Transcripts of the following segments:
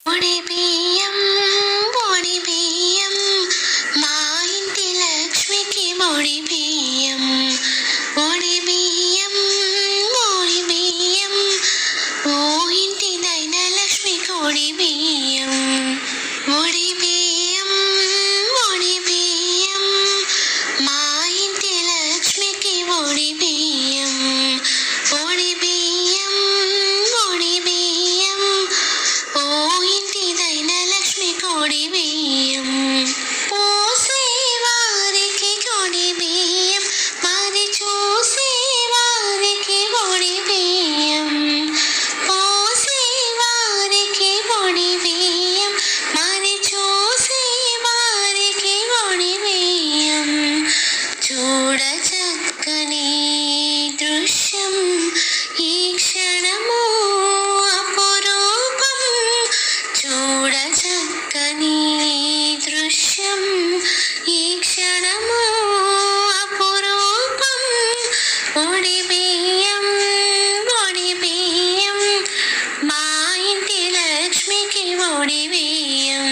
పొడి బియ్యం పొడి బియ్యం మా ఇంటి లక్ష్మికి పొడి బియ్యం పొడి బియ్యం పొడి బియ్యం ఓ ఇంటి దైన లక్ష్మి పొడి బియ్యం పొడి బియ్యం పొడి బియ్యం మా ఇంటి లక్ష్మికి పొడి బియ్యం పొడి బియ్యం పొడి బియ్యం ఓ ఇంటి దైన లక్ష్మి పొడి బియ్యం పోసే వారికి పొడి బియ్యం మరి చూసే వారికి పొడి బియ్యం పోసే వారికి పొడి బియ్యం మరి చూసే వారికి పొడి బియ్యం చూడ చక్కని దృశ్యం ఈ క్షణము అపురూపం చూడ చక్కని దృశ్యం ఈ క్షణము అపురూపం పొడి బియ్యం పొడి బియ్యం మా ఇంటి లక్ష్మికి పొడి బియ్యం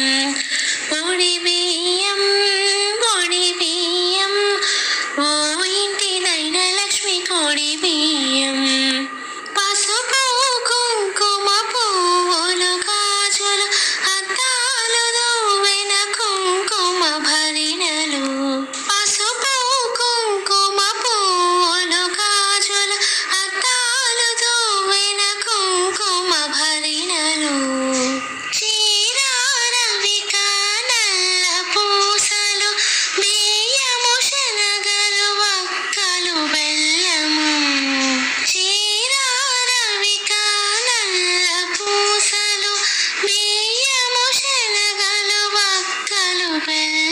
పొడి బియ్యం పొడి బియ్యం ఓ ఇంటి దైన లక్ష్మి పొడి బియ్యం పసుపు కుంకుమ పువ్వులు గాజులు అద్దాలు దువ్వెన కుంకుమ భరిణెలు పసుపు కుంకుమ పువ్వులు గాజులు అద్దాలు దువ్వెన కుంకుమ భరిణెలు చీరారవిక నల్ల పూసలు బియ్యము శనగలు వక్కలు బెల్లము చీరారవిక నల్ల పూసలు బియ్యము శనగలు వక్కలు బెల్లము